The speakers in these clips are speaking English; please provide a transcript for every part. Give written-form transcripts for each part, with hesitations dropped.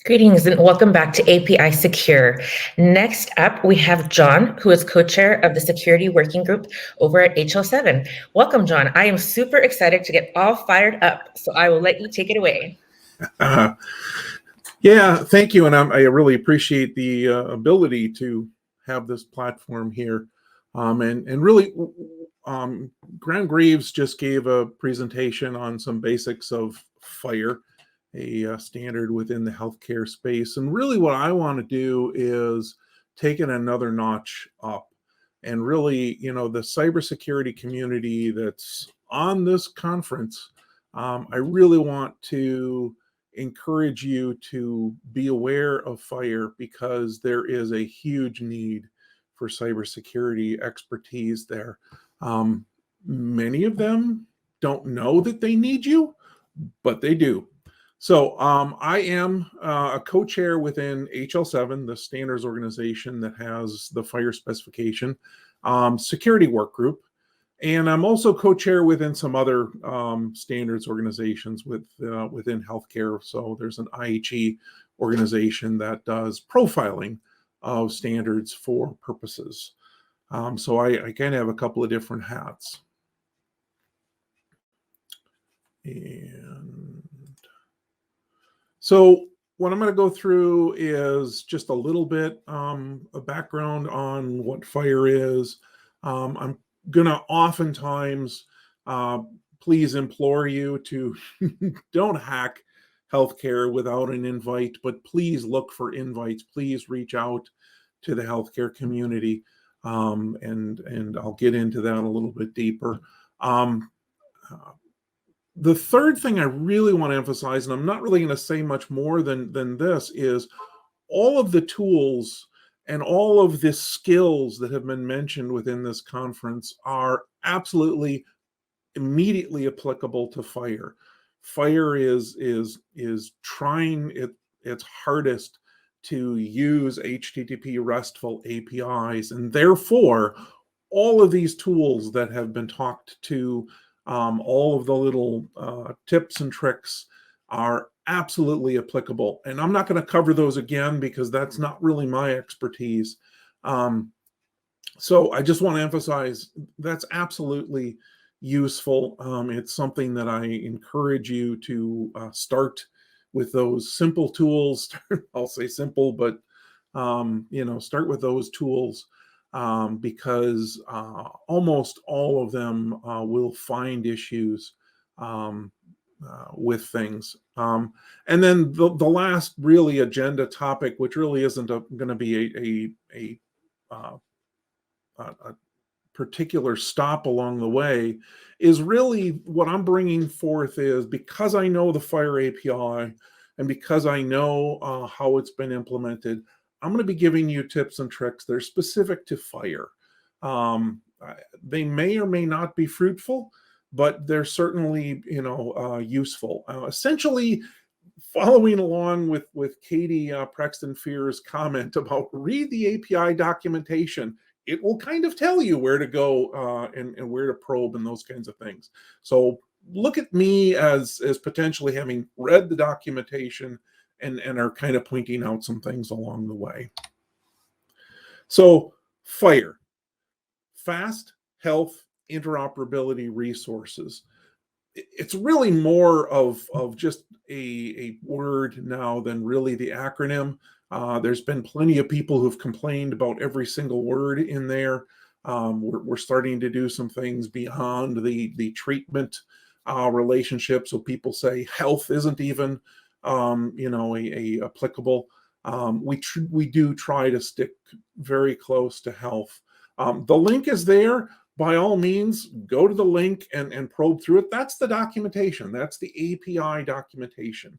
Greetings and welcome back to Apisecure. Next up, we have John, who is co-chair of the Security Working Group over at HL7. Welcome, John. I am super excited to get all fired up, so I will let you take it away. Yeah, thank you. And I really appreciate the ability to have this platform here. And really, Graham Greaves just gave a presentation on some basics of FHIR, a standard within the healthcare space. And really what I want to do is take it another notch up. And really, the cybersecurity community that's on this conference, I really want to encourage you to be aware of FHIR because there is a huge need for cybersecurity expertise there. Many of them don't know that they need you, but they do. So I am a co-chair within HL7, the standards organization that has the FHIR specification, security work group. And I'm also co-chair within some other standards organizations within healthcare. So there's an IHE organization that does profiling of standards for purposes. So I kind of have a couple of different hats. And so what I'm going to go through is just a little bit of background on what FHIR is. I'm going to oftentimes please implore you to don't hack healthcare without an invite, but please look for invites. Please reach out to the healthcare community, and I'll get into that a little bit deeper. The third thing I really want to emphasize, and I'm not really going to say much more than this, is all of the tools and all of the skills that have been mentioned within this conference are absolutely immediately applicable to FHIR. FHIR is trying its hardest to use HTTP RESTful APIs, and therefore all of these tools that have been talked to, all of the little tips and tricks are absolutely applicable. And I'm not going to cover those again because that's not really my expertise. So I just want to emphasize that's absolutely useful. It's something that I encourage you to start with those simple tools. I'll say simple, but start with those tools. Because almost all of them will find issues with things. And then the last really agenda topic, which really isn't going to be a particular stop along the way, is really what I'm bringing forth is because I know the FHIR API and because I know how it's been implemented, I'm going to be giving you tips and tricks that are specific to FHIR. They may or may not be fruitful, but they're certainly, useful. Essentially, following along with Katie Prexton-Fear's comment about read the API documentation, it will kind of tell you where to go and where to probe and those kinds of things. So look at me as potentially having read the documentation and are kind of pointing out some things along the way. So FHIR, fast health interoperability resources. It's really more of just a word now than really the acronym. There's been plenty of people who've complained about every single word in there. We're starting to do some things beyond the treatment relationship. So people say health isn't even applicable. We do try to stick very close to health. The link is there. By all means, go to the link and probe through it. That's the documentation. That's the API documentation.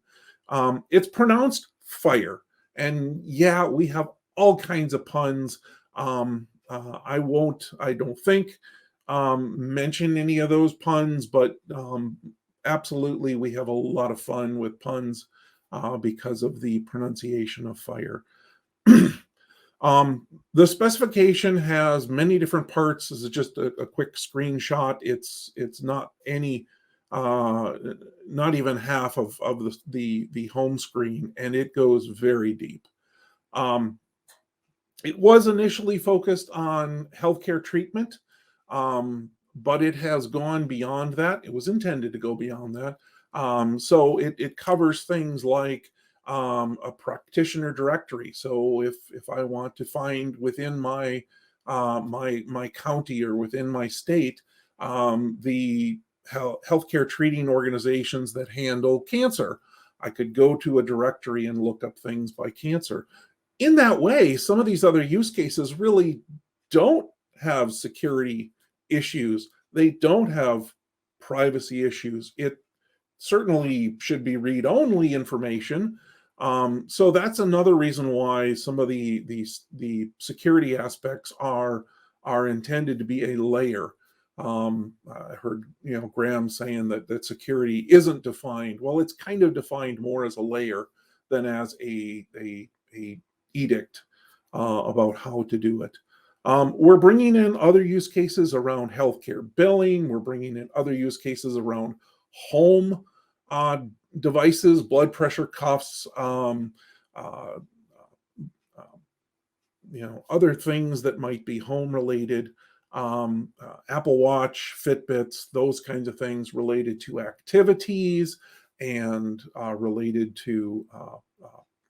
It's pronounced FHIR. And yeah, we have all kinds of puns. I don't think, mention any of those puns, but absolutely we have a lot of fun with puns because of the pronunciation of FHIR. The specification has many different parts. This is just a quick screenshot. It's not any not even half of the home screen, and it goes very deep. It was initially focused on healthcare treatment, but it has gone beyond that. It was intended to go beyond that. So it covers things like a practitioner directory. So if I want to find within my my county or within my state the healthcare treating organizations that handle cancer, I could go to a directory and look up things by cancer. In that way, some of these other use cases really don't have security issues. They don't have privacy issues. It certainly should be read-only information. So that's another reason why some of the security aspects are intended to be a layer. I heard Graham saying that security isn't defined. Well, it's kind of defined more as a layer than as a edict about how to do it. We're bringing in other use cases around healthcare billing. We're bringing in other use cases around home devices, blood pressure cuffs, other things that might be home related, Apple Watch, Fitbits, those kinds of things related to activities and related to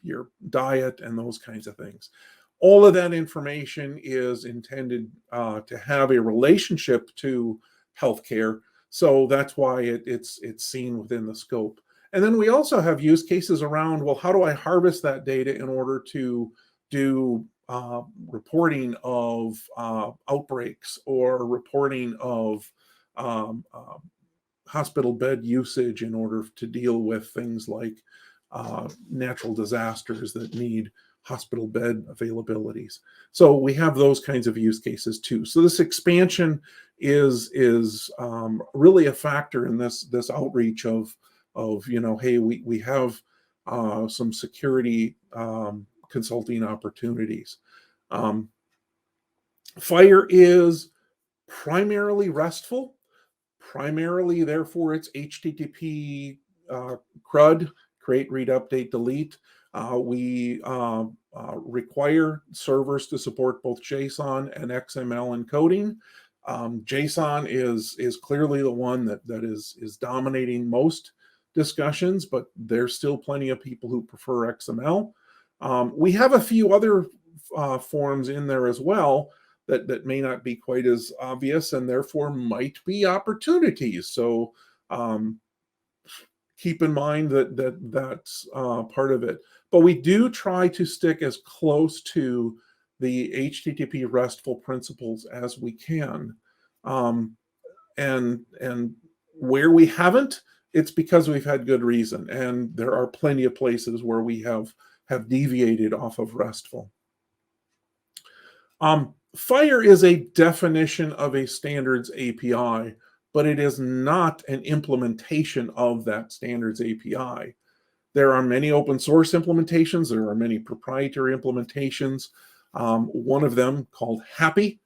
your diet and those kinds of things. All of that information is intended to have a relationship to healthcare. So that's why it's seen within the scope. And then we also have use cases around, well, how do I harvest that data in order to do reporting of outbreaks or reporting of hospital bed usage in order to deal with things like natural disasters that need hospital bed availabilities. So we have those kinds of use cases too. So this expansion is really a factor in this outreach of hey, we have some security consulting opportunities. FHIR is primarily RESTful, primarily therefore it's HTTP CRUD, create, read, update, delete. We require servers to support both JSON and XML encoding. JSON is clearly the one that is dominating most discussions, but there's still plenty of people who prefer XML. We have a few other forms in there as well that may not be quite as obvious and therefore might be opportunities. So keep in mind that's part of it. But we do try to stick as close to the HTTP RESTful principles as we can. And where we haven't, it's because we've had good reason. And there are plenty of places where we have deviated off of RESTful. FHIR is a definition of a standards API, but it is not an implementation of that standards API. There are many open source implementations. There are many proprietary implementations. One of them, called Happy,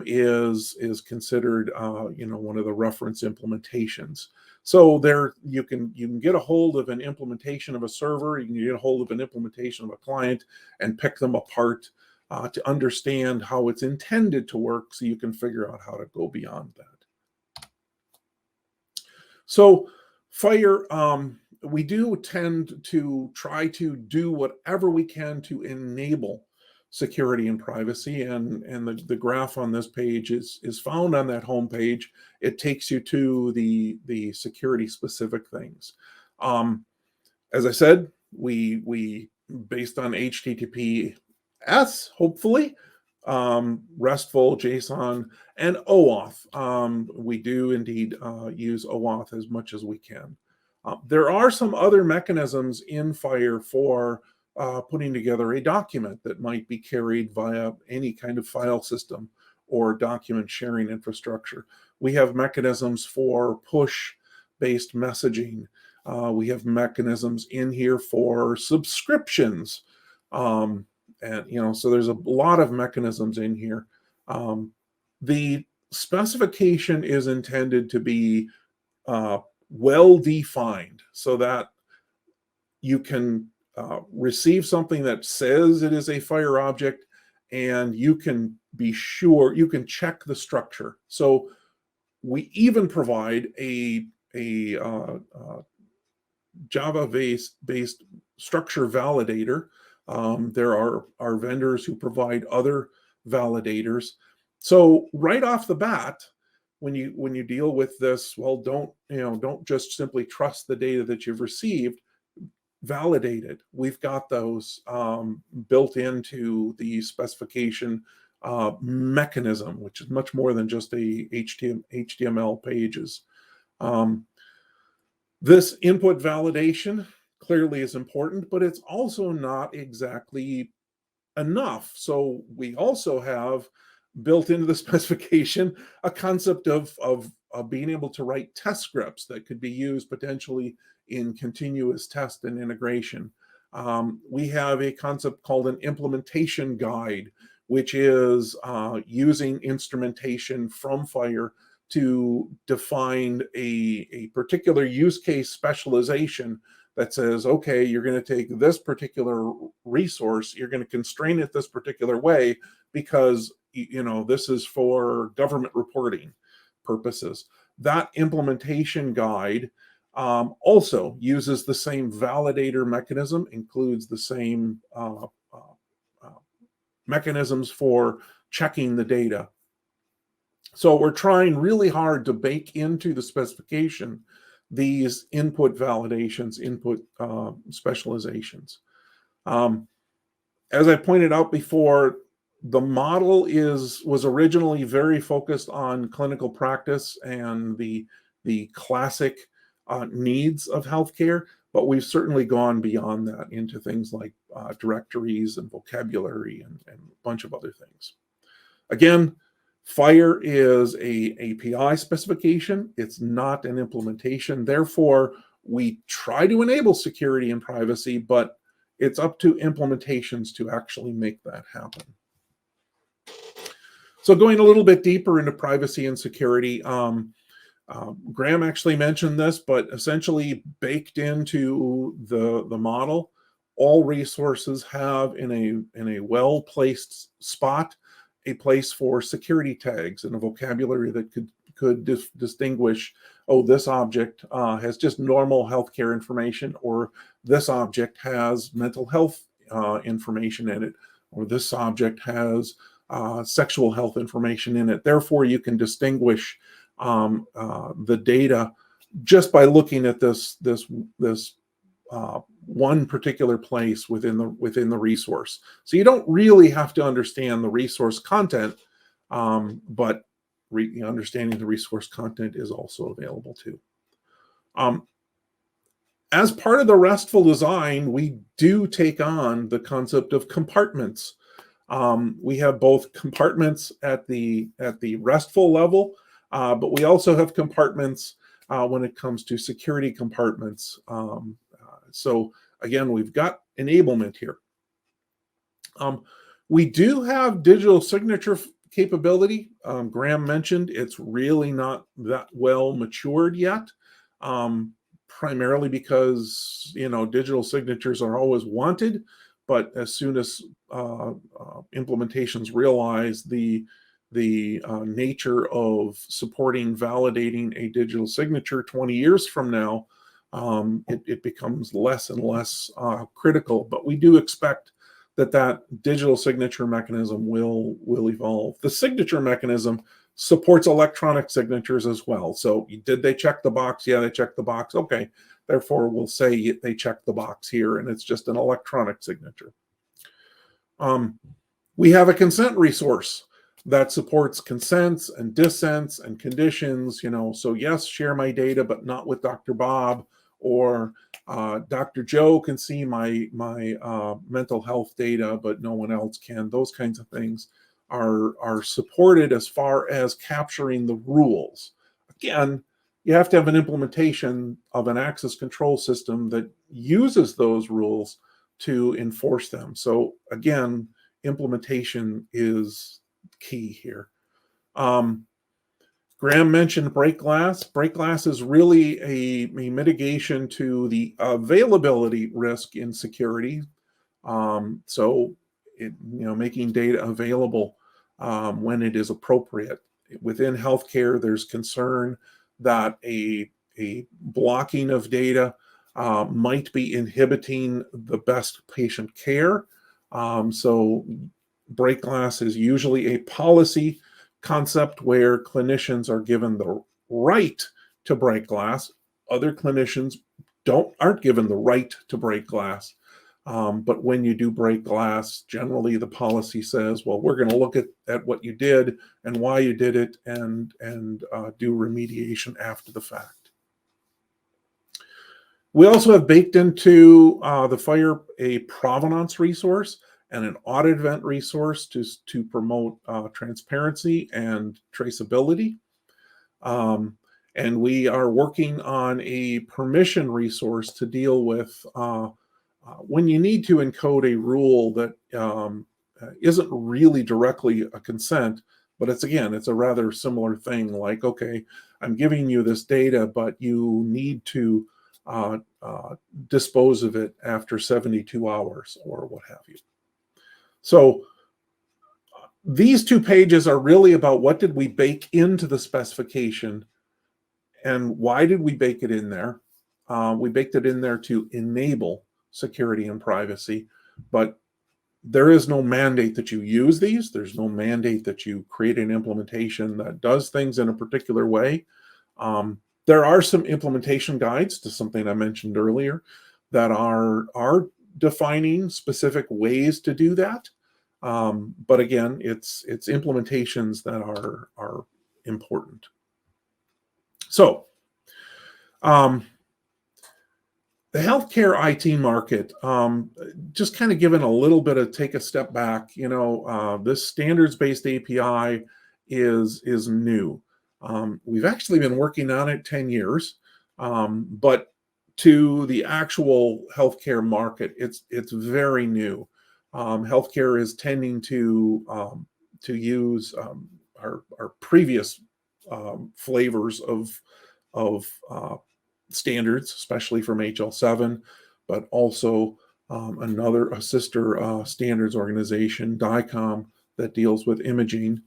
is considered one of the reference implementations. So there you can get a hold of an implementation of a server, you can get a hold of an implementation of a client and pick them apart to understand how it's intended to work, so you can figure out how to go beyond that. So FHIR, we do tend to try to do whatever we can to enable security and privacy, and the graph on this page is found on that home page. It takes you to the security specific things. As I said, we based on HTTPS, hopefully, RESTful, JSON, and OAuth. We do indeed use OAuth as much as we can. There are some other mechanisms in FHIR for putting together a document that might be carried via any kind of file system or document sharing infrastructure. We have mechanisms for push-based messaging. We have mechanisms in here for subscriptions. And so there's a lot of mechanisms in here. The specification is intended to be well defined so that you can receive something that says it is a fire object, and you can be sure, you can check the structure. So we even provide a Java-based structure validator. There are vendors who provide other validators. So right off the bat, when you deal with this, well, don't just simply trust the data that you've received. Validate it. We've got those built into the specification mechanism, which is much more than just a HTML pages. This input validation clearly is important, but it's also not exactly enough. So we also have built into the specification a concept of being able to write test scripts that could be used potentially in continuous test and integration. We have a concept called an implementation guide, which is using instrumentation from Fire to define a particular use case specialization that says, okay, you're going to take this particular resource, you're going to constrain it this particular way because this is for government reporting purposes. That implementation guide also uses the same validator mechanism, includes the same mechanisms for checking the data. So we're trying really hard to bake into the specification these input validations, input specializations. As I pointed out before, the model was originally very focused on clinical practice and the classic needs of healthcare, but we've certainly gone beyond that into things like directories and vocabulary and a bunch of other things. Again, Fire is a API specification. It's not an implementation. Therefore, we try to enable security and privacy, but it's up to implementations to actually make that happen. So going a little bit deeper into privacy and security, Graham actually mentioned this, but essentially baked into the model, all resources have in a well-placed spot a place for security tags and a vocabulary that could distinguish, oh, this object has just normal healthcare information, or this object has mental health information in it, or this object has sexual health information in it. Therefore, you can distinguish the data just by looking at this one particular place within the resource. So you don't really have to understand the resource content, but understanding the resource content is also available too. As part of the RESTful design, we do take on the concept of compartments. We have both compartments at the RESTful level, but we also have compartments when it comes to security compartments. So again, we've got enablement here. We do have digital signature capability. Graham mentioned it's really not that well matured yet, primarily because digital signatures are always wanted, but as soon as implementations realize the nature of supporting validating a digital signature 20 years from now, it becomes less and less critical. But we do expect that digital signature mechanism will evolve. The signature mechanism supports electronic signatures as well. So did they check the box? Yeah, they checked the box. Okay, therefore we'll say they checked the box here, and it's just an electronic signature. We have a consent resource that supports consents and dissents and conditions. So yes, share my data, but not with Dr. Bob, or Dr. Joe can see my mental health data, but no one else can. Those kinds of things are supported as far as capturing the rules. Again, you have to have an implementation of an access control system that uses those rules to enforce them. So again, implementation is key here. Graham mentioned break glass. Break glass is really a mitigation to the availability risk in security. So, making data available when it is appropriate. Within healthcare, there's concern that a blocking of data might be inhibiting the best patient care. So break glass is usually a policy concept where clinicians are given the right to break glass. Other clinicians aren't given the right to break glass. But when you do break glass, generally the policy says, well, we're going to look at what you did and why you did it and do remediation after the fact. We also have baked into the FHIR a provenance resource and an audit event resource to promote transparency and traceability. And we are working on a permission resource to deal with when you need to encode a rule that isn't really directly a consent, but it's a rather similar thing. Like, okay, I'm giving you this data, but you need to dispose of it after 72 hours or what have you. So these 2 pages are really about what did we bake into the specification and why did we bake it in there? We baked it in there to enable security and privacy, but there is no mandate that you use these. There's no mandate that you create an implementation that does things in a particular way. There are some implementation guides to something I mentioned earlier that are defining specific ways to do that. But again, it's implementations that are important. So, the healthcare IT market, just kind of given a little bit of take a step back, this standards-based API is new. We've actually been working on it 10 years, but to the actual healthcare market, it's very new. Healthcare is tending to use our previous flavors of standards, especially from HL7, but also a sister standards organization, DICOM, that deals with imaging.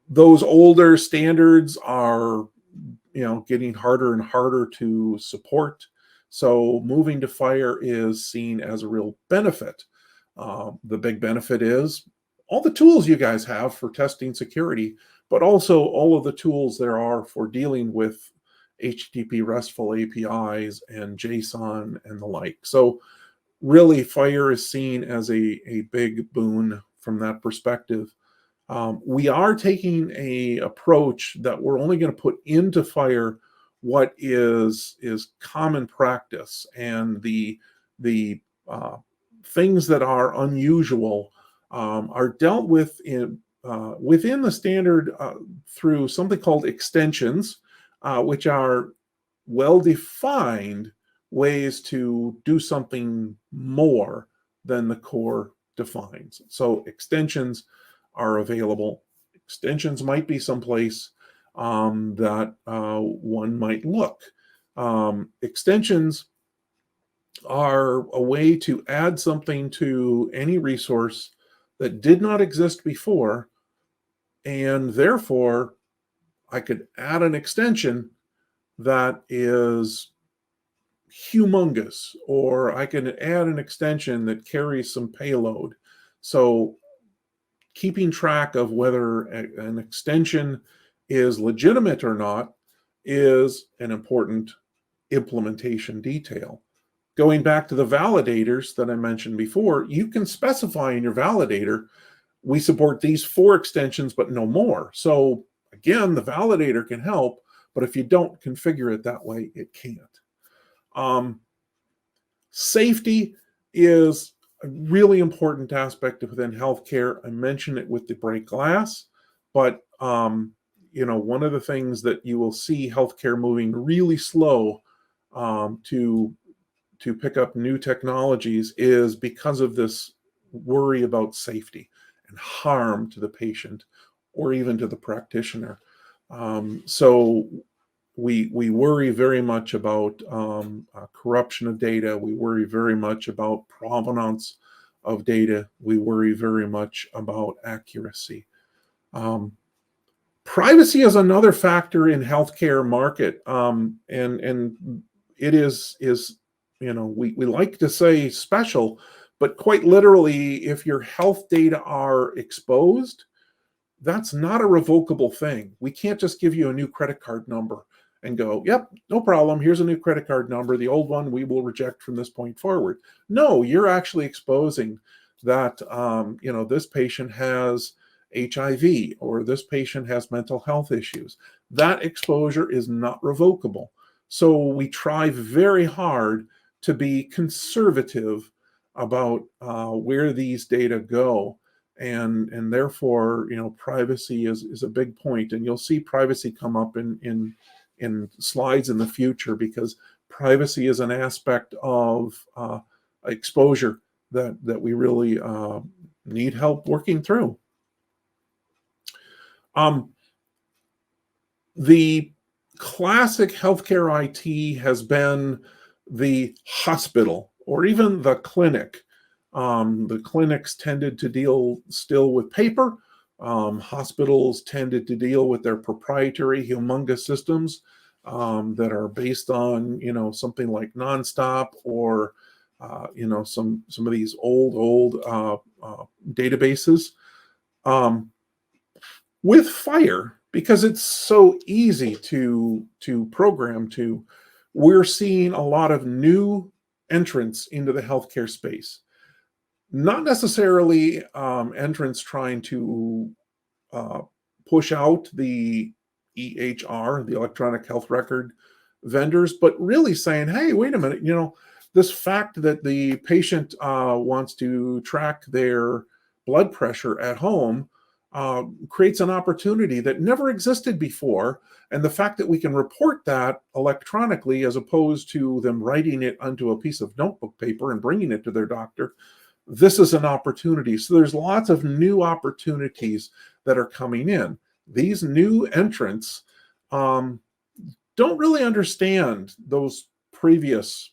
Those older standards are, getting harder and harder to support. So moving to FHIR is seen as a real benefit. The big benefit is all the tools you guys have for testing security, but also all of the tools there are for dealing with HTTP RESTful APIs and JSON and the like. So really FHIR is seen as a big boon from that perspective. We are taking a approach that we're only going to put into FHIR what is common practice, and the things that are unusual are dealt with within the standard through something called extensions, which are well-defined ways to do something more than the core defines. So extensions are available. Extensions might be someplace that one might look. Extensions are a way to add something to any resource that did not exist before, and therefore I could add an extension that is humongous, or I can add an extension that carries some payload. So keeping track of whether an extension is legitimate or not is an important implementation detail. Going back to the validators that I mentioned before, you can specify in your validator, we support these 4 extensions, but no more. So again, the validator can help, but if you don't configure it that way, it can't. Safety is a really important aspect within healthcare. I mentioned it with the break glass, but one of the things that you will see healthcare moving really slow to pick up new technologies is because of this worry about safety and harm to the patient or even to the practitioner. So we worry very much about corruption of data. We worry very much about provenance of data. We worry very much about accuracy. Privacy is another factor in healthcare market, and it is we like to say special, but quite literally, if your health data are exposed, that's not a revocable thing. We can't just give you a new credit card number and go, yep, no problem. Here's a new credit card number. The old one we will reject from this point forward. No, you're actually exposing that, this patient has HIV or this patient has mental health issues. That exposure is not revocable. So we try very hard to be conservative about where these data go. And therefore, privacy is a big point, and you'll see privacy come up in slides in the future, because privacy is an aspect of exposure that we really need help working through. The classic healthcare IT has been the hospital or even the clinic. The clinics tended to deal still with paper. Hospitals tended to deal with their proprietary humongous systems that are based on, something like Nonstop or, some of these old databases. With FHIR, because it's so easy to program to, we're seeing a lot of new entrants into the healthcare space. Not necessarily entrants trying to push out the EHR, the electronic health record vendors, but really saying, hey, wait a minute, this fact that the patient wants to track their blood pressure at home creates an opportunity that never existed before. And the fact that we can report that electronically, as opposed to them writing it onto a piece of notebook paper and bringing it to their doctor, this is an opportunity. So there's lots of new opportunities that are coming in. These new entrants don't really understand those previous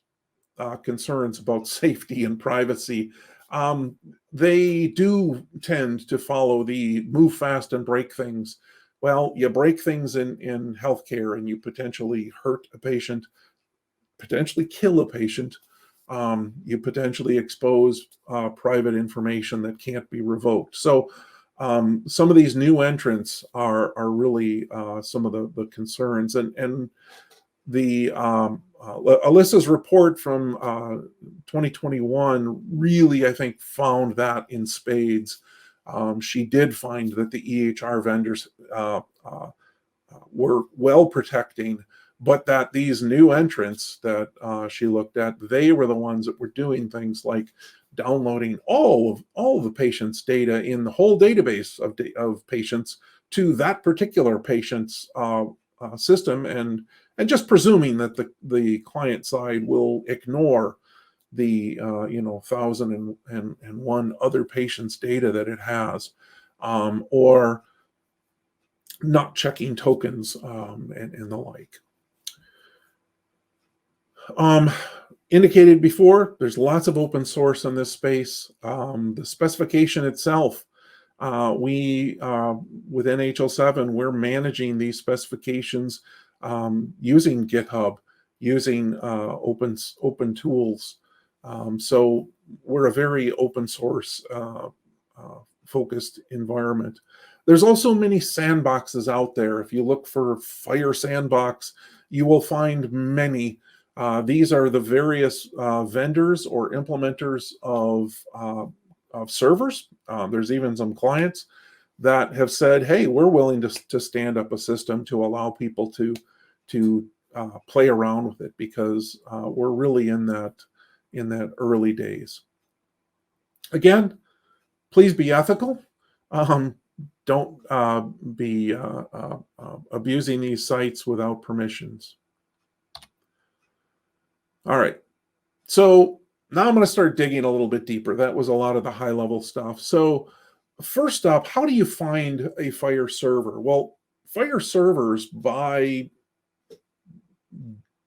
concerns about safety and privacy. They do tend to follow the move fast and break things. Well, you break things in healthcare and you potentially hurt a patient, potentially kill a patient. You potentially expose private information that can't be revoked. So some of these new entrants are really some of the concerns. And the Alyssa's report from 2021 really, I think, found that in spades. She did find that the EHR vendors were well protecting, but that these new entrants that she looked at, they were the ones that were doing things like downloading all of the patient's data in the whole database of patients to that particular patient's system, and just presuming that the client side will ignore the 1,001 other patients' data that it has, or not checking tokens and the like. Indicated before, there's lots of open source in this space. The specification itself, within HL7, we're managing these specifications using GitHub, using open tools. So we're a very open source focused environment. There's also many sandboxes out there. If you look for FHIR Sandbox, you will find many. These are the various vendors or implementers of servers. There's even some clients that have said, hey, we're willing to stand up a system to allow people to play around with it, because we're really in that early days. Again, please be ethical. Don't be abusing these sites without permissions. All right, so now I'm going to start digging a little bit deeper. That was a lot of the high level stuff. So first up, how do you find a FHIR server? Well, Fire servers, by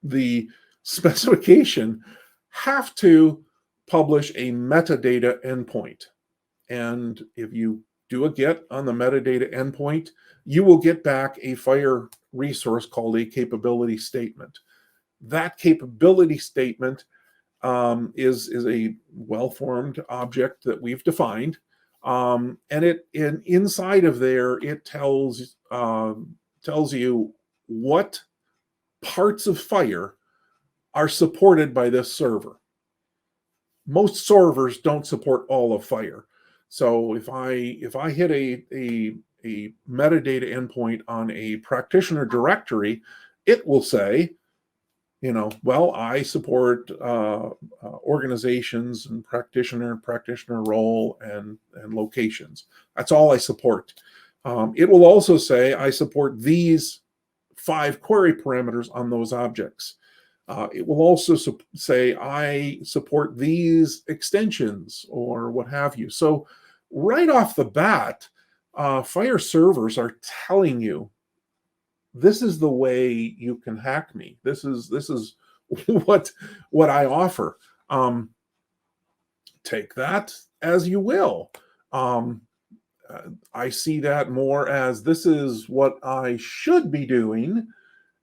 the specification, have to publish a metadata endpoint. And if you do a get on the metadata endpoint, you will get back a Fire resource called a capability statement. That capability statement is a well-formed object that we've defined. And inside of there, it tells you what parts of Fire are supported by this server. Most servers don't support all of Fire. So if I hit a metadata endpoint on a practitioner directory, it will say, well, I support organizations and practitioner role and locations. That's all I support. It will also say I support these 5 query parameters on those objects. It will also say I support these extensions or what have you. So right off the bat, Fire servers are telling you, this is the way you can hack me. This is what I offer. Take that as you will. I see that more as this is what I should be doing,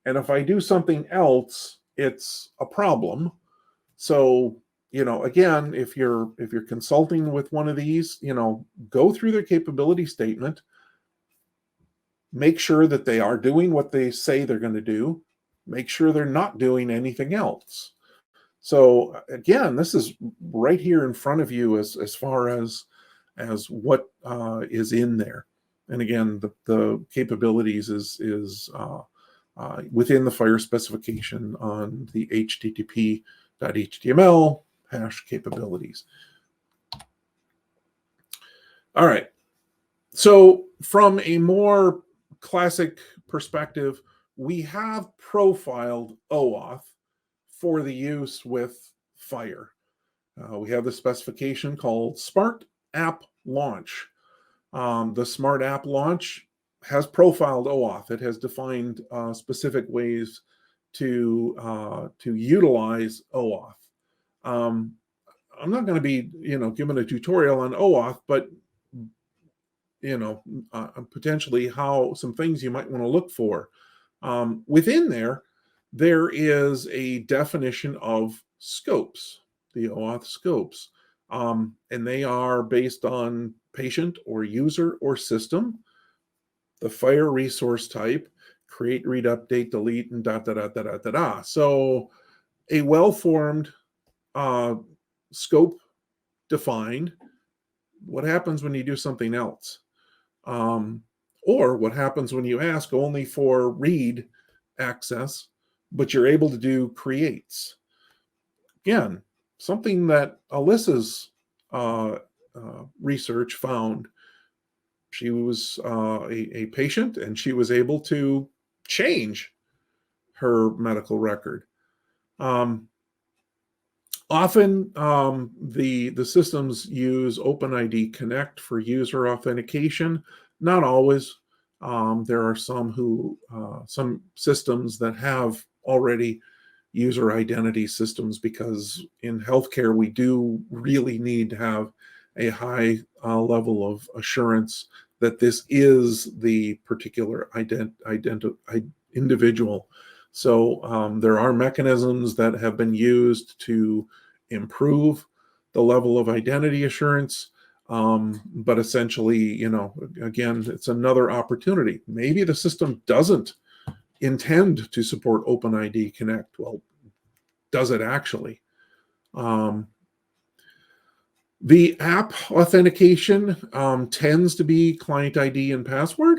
and if I do something else, it's a problem. So, again, if you're consulting with one of these, go through their capability statement. Make sure that they are doing what they say they're going to do. Make sure they're not doing anything else. So again, this is right here in front of you as far as what is in there. And again, the capabilities is within the Fire specification on the http.html hash capabilities. All right. So from a more classic perspective, we have profiled OAuth for the use with Fire. We have the specification called Smart App Launch. The Smart App Launch has profiled OAuth. It has defined specific ways to utilize OAuth. I'm not going to be, giving a tutorial on OAuth, but potentially some things you might want to look for. Within there is a definition of scopes, the OAuth scopes, and they are based on patient or user or system, the Fire resource type, create, read, update, delete, and da. So a well-formed scope defined. What happens when you do something else? Or what happens when you ask only for read access, but you're able to do creates? Again, something that Alyssa's research found. She was a patient, and she was able to change her medical record. Often, the systems use OpenID Connect for user authentication. Not always. There are some systems that have already user identity systems, because in healthcare we do really need to have a high level of assurance that this is the particular individual. So there are mechanisms that have been used to improve the level of identity assurance. But essentially, again, it's another opportunity. Maybe the system doesn't intend to support OpenID Connect. Well, does it actually? The app authentication tends to be client ID and password.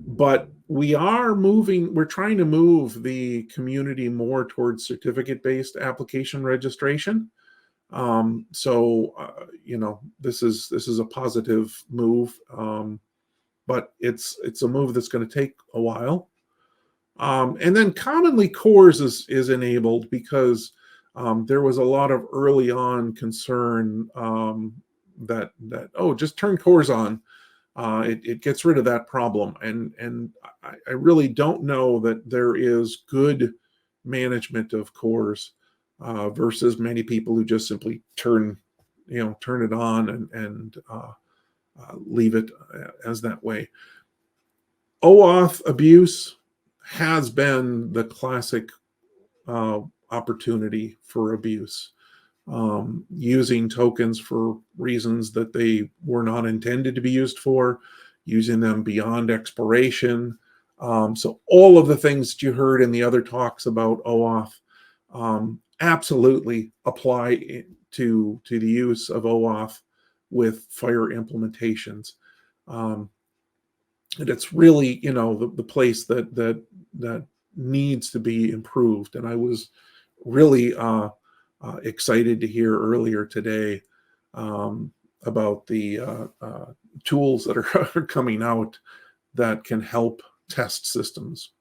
But we're trying to move the community more towards certificate-based application registration. This is a positive move, but it's a move that's going to take a while. And then commonly CORS is enabled because there was a lot of early on concern that just turn CORS on. It gets rid of that problem. And I really don't know that there is good management of cores versus many people who just simply turn it on and leave it as that way. OAuth abuse has been the classic opportunity for abuse, using tokens for reasons that they were not intended to be used for, using them beyond expiration. So all of the things that you heard in the other talks about OAuth absolutely apply to the use of OAuth with FHIR implementations. And it's really, the place that needs to be improved. And I was really excited to hear earlier today about the tools that are coming out that can help test systems.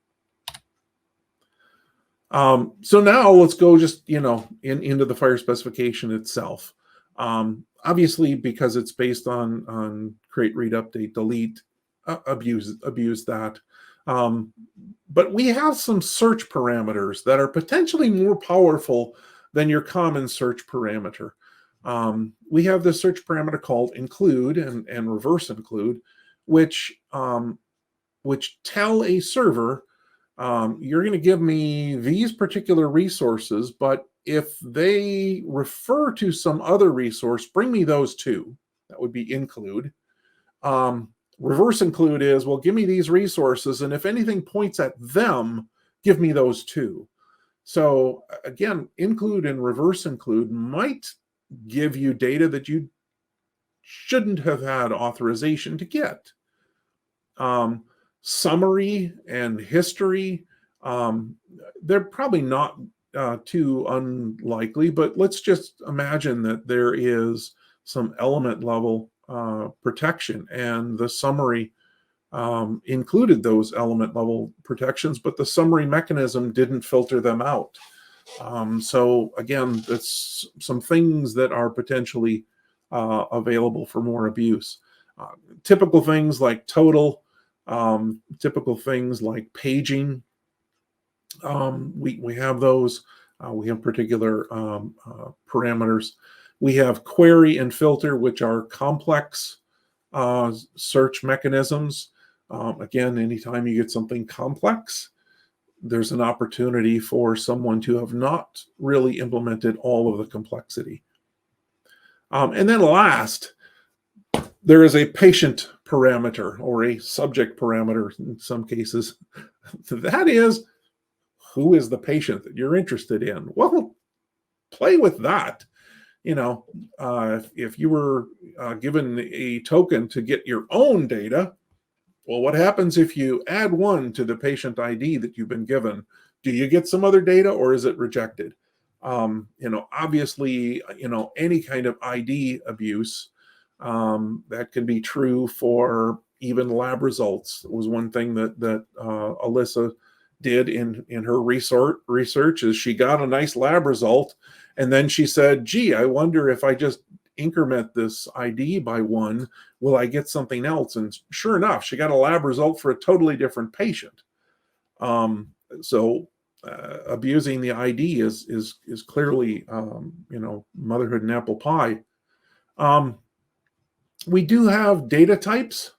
So now let's go just, into the FHIR specification itself. Obviously, because it's based on create, read, update, delete, abuse that. But we have some search parameters that are potentially more powerful than your common search parameter. We have this search parameter called include and reverse include, which tell a server, you're going to give me these particular resources, but if they refer to some other resource, bring me those too. That would be include. Reverse include is, well, give me these resources, and if anything points at them, give me those too. So again, include and reverse include might give you data that you shouldn't have had authorization to get. Summary and history, they're probably not too unlikely, but let's just imagine that there is some element level protection, and the summary included those element level protections, but the summary mechanism didn't filter them out. So again, that's some things that are potentially available for more abuse. Typical things like total, typical things like paging. We have those. We have particular parameters. We have query and filter, which are complex search mechanisms. Again, anytime you get something complex, there's an opportunity for someone to have not really implemented all of the complexity. And then last, there is a patient parameter or a subject parameter in some cases. That is, who is the patient that you're interested in? Well, play with that. If you were given a token to get your own data, well, what happens if you add one to the patient ID that you've been given? Do you get some other data, or is it rejected? Obviously, any kind of ID abuse, that can be true for even lab results. It was one thing that Alyssa did in her research is she got a nice lab result, and then she said, gee, I wonder if I just increment this ID by one, will I get something else? And sure enough, she got a lab result for a totally different patient. So abusing the ID is clearly, motherhood and apple pie. We do have data types.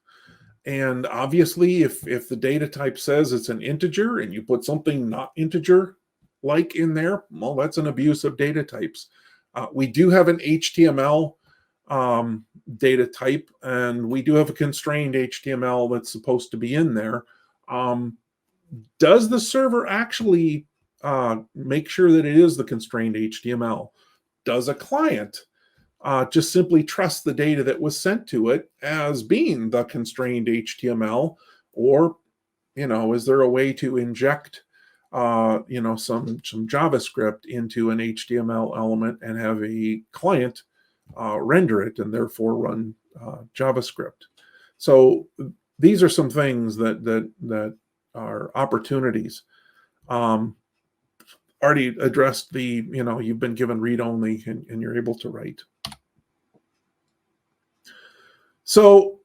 And obviously, if the data type says it's an integer and you put something not integer like in there, well, that's an abuse of data types. We do have an HTML data type, and we do have a constrained HTML that's supposed to be in there. Does the server actually make sure that it is the constrained HTML? Does a client just simply trust the data that was sent to it as being the constrained HTML? Or, is there a way to inject some JavaScript into an HTML element and have a client render it and therefore run JavaScript? So these are some things that are opportunities. Already addressed the, you've been given read only and you're able to write. So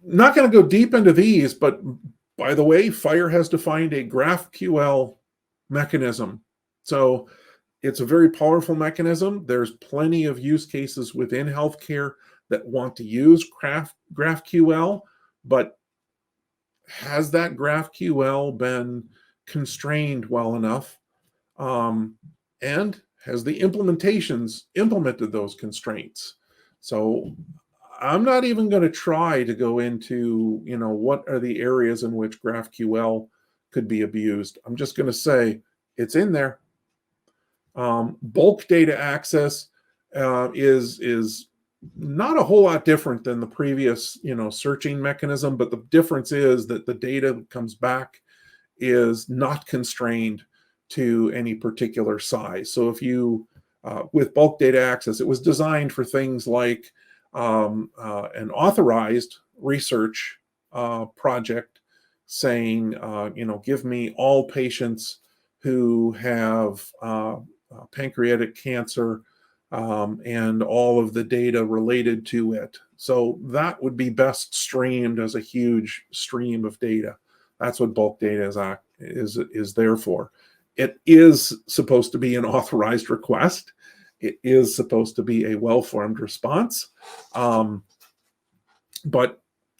not going to go deep into these, but by the way, FHIR has defined a GraphQL mechanism. So it's a very powerful mechanism. There's plenty of use cases within healthcare that want to use GraphQL, but has that GraphQL been constrained well enough? And has the implementations implemented those constraints? So I'm not even going to try to go into, what are the areas in which GraphQL could be abused. I'm just going to say it's in there. Bulk data access is not a whole lot different than the previous, searching mechanism, but the difference is that the data that comes back is not constrained to any particular size. So if you, with bulk data access, it was designed for things like an authorized research project saying, give me all patients who have pancreatic cancer and all of the data related to it. So that would be best streamed as a huge stream of data. That's what bulk data is there for. It is supposed to be an authorized request. It is supposed to be a well-formed response, but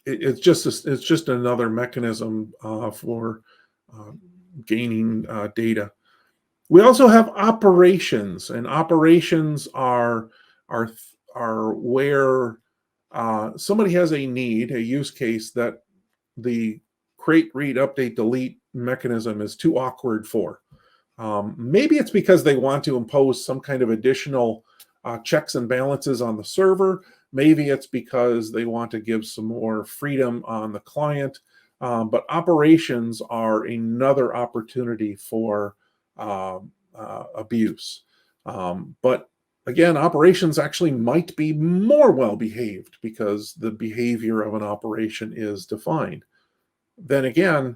it's just another mechanism for gaining data. We also have operations, and operations are where somebody has a need, a use case that the create, read, update, delete mechanism is too awkward for. Maybe it's because they want to impose some kind of additional checks and balances on the server. Maybe it's because they want to give some more freedom on the client. But operations are another opportunity for abuse. But again, operations actually might be more well behaved because the behavior of an operation is defined. Then again,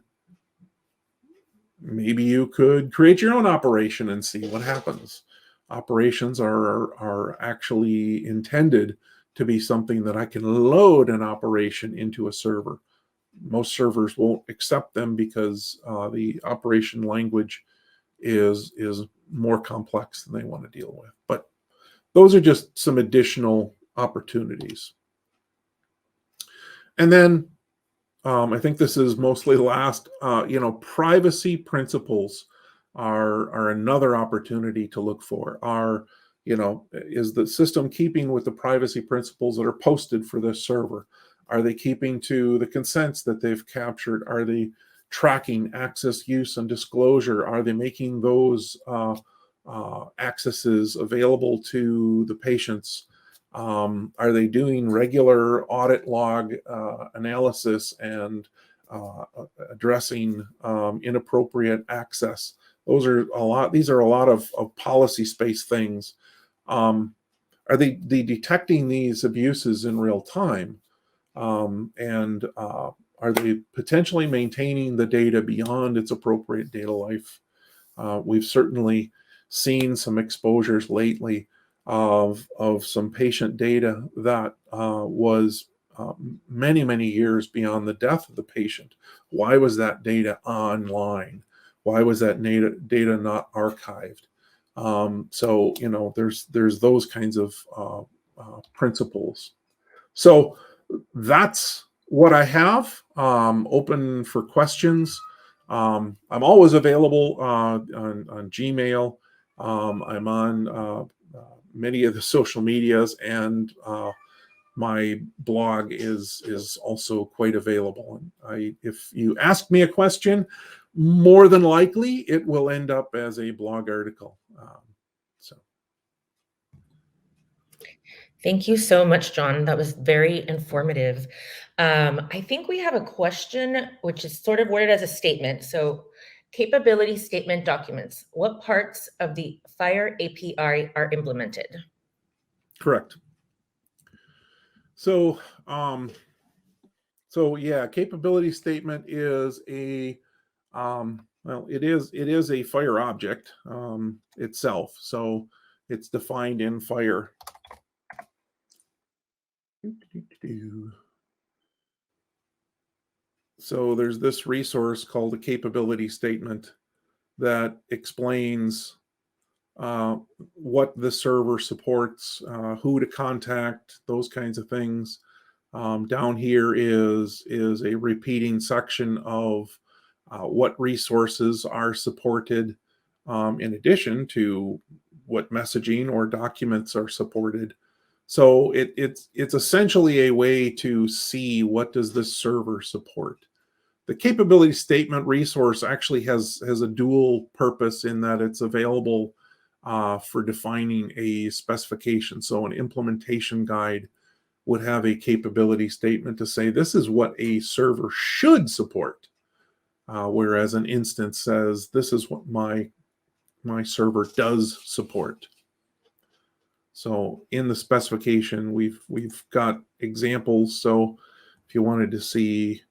maybe you could create your own operation and see what happens. Operations are actually intended to be something that I can load an operation into a server. Most servers won't accept them because the operation language is more complex than they want to deal with. But those are just some additional opportunities. And then I think this is mostly last, privacy principles are another opportunity to look for. Is the system keeping with the privacy principles that are posted for this server? Are they keeping to the consents that they've captured? Are they tracking access, use, and disclosure? Are they making those accesses available to the patients? Are they doing regular audit log analysis and addressing inappropriate access? These are a lot of policy space things. Are they detecting these abuses in real time? And are they potentially maintaining the data beyond its appropriate data life? We've certainly seen some exposures lately of some patient data that was many, many years beyond the death of the patient. Why was that data online? Why was that data not archived? So, there's those kinds of principles. So that's what I have. Open for questions. I'm always available on Gmail. I'm on many of the social medias, and my blog is also quite available. And if you ask me a question, more than likely it will end up as a blog article. Thank you so much, John. That was very informative. I think we have a question which is sort of worded as a statement. So, capability statement documents. What parts of the FHIR API are implemented? Correct. So, yeah, capability statement is a it is a FHIR object itself. So it's defined in FHIR. So there's this resource called a capability statement that explains what the server supports, who to contact, those kinds of things. Down here is a repeating section of what resources are supported, in addition to what messaging or documents are supported. So it's essentially a way to see what does this server support. The capability statement resource actually has a dual purpose in that it's available for defining a specification. So an implementation guide would have a capability statement to say this is what a server should support, whereas an instance says this is what my server does support. So in the specification, we've got examples. So if you wanted to see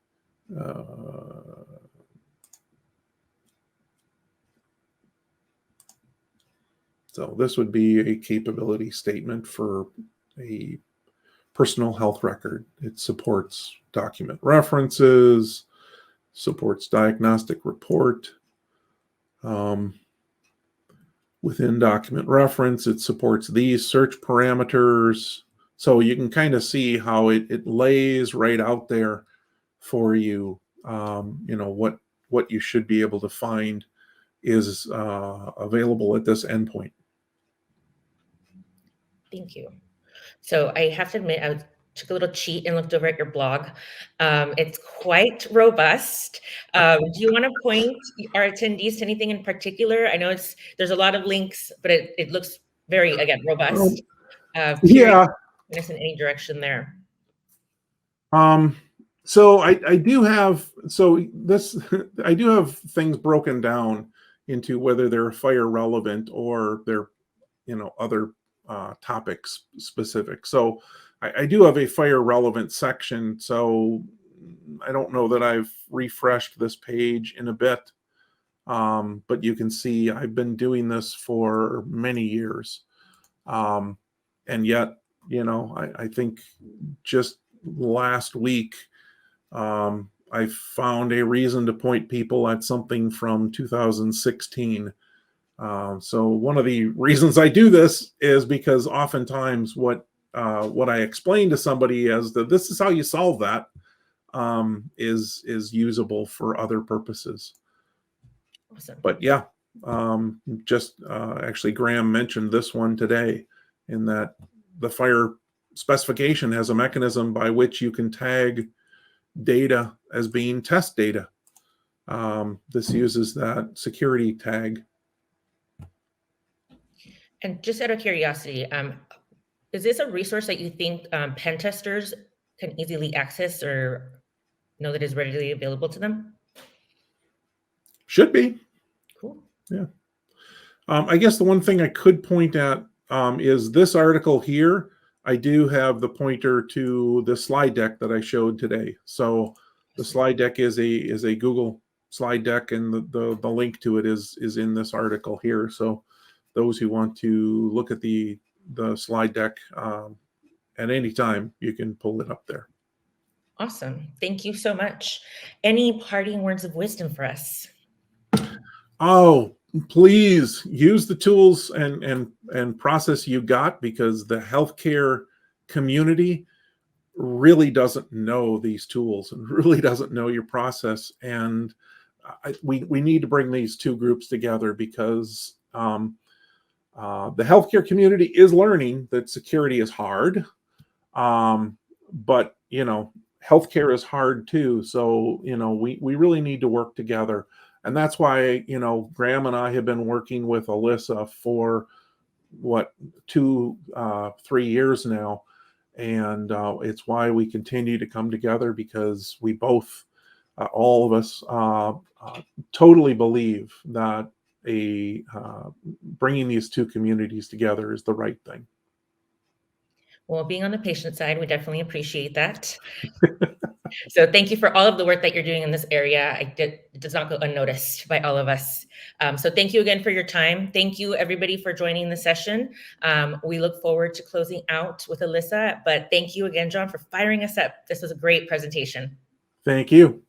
so this would be a capability statement for a personal health record. It supports document references, supports diagnostic report. Within document reference, it supports these search parameters. So you can kind of see how it lays right out there for you. You know, what you should be able to find is available at this endpoint. Thank you. So I have to admit, I took a little cheat and looked over at your blog. It's quite robust. Do you want to point our attendees to anything in particular? I know there's a lot of links, but it looks very, again, robust. Yeah. In any direction there. So I do have I do have things broken down into whether they're fire relevant or they're, you know, other topics specific. So I do have a fire relevant section. So I don't know that I've refreshed this page in a bit, but you can see I've been doing this for many years. And yet, you know, I think just last week, I found a reason to point people at something from 2016. So one of the reasons I do this is because oftentimes what I explain to somebody as this is how you solve that is usable for other purposes. Awesome. But yeah, actually Graham mentioned this one today, in that the fire specification has a mechanism by which you can tag data as being test data. This uses that security tag. And just out of curiosity, is this a resource that you think pen testers can easily access or know that is readily available to them? Should be. Cool. Yeah. I guess the one thing I could point at is this article here. I do have the pointer to the slide deck that I showed today. So the slide deck is a Google slide deck, and the link to it is in this article here. So those who want to look at the slide deck at any time, you can pull it up there. Awesome. Thank you so much. Any parting words of wisdom for us? Oh, please use the tools and process you got, because the healthcare community really doesn't know these tools and really doesn't know your process. And we need to bring these two groups together, because the healthcare community is learning that security is hard, but you know, healthcare is hard too. So you know, we really need to work together. And that's why, you know, Graham and I have been working with Alyssa for 2-3 years now. And it's why we continue to come together, because we both, all of us, totally believe that bringing these two communities together is the right thing. Well, being on the patient side, we definitely appreciate that. So thank you for all of the work that you're doing in this area. It does not go unnoticed by all of us. So thank you again for your time. Thank you, everybody, for joining the session. We look forward to closing out with Alyssa, but thank you again, John, for firing us up. This was a great presentation. Thank you.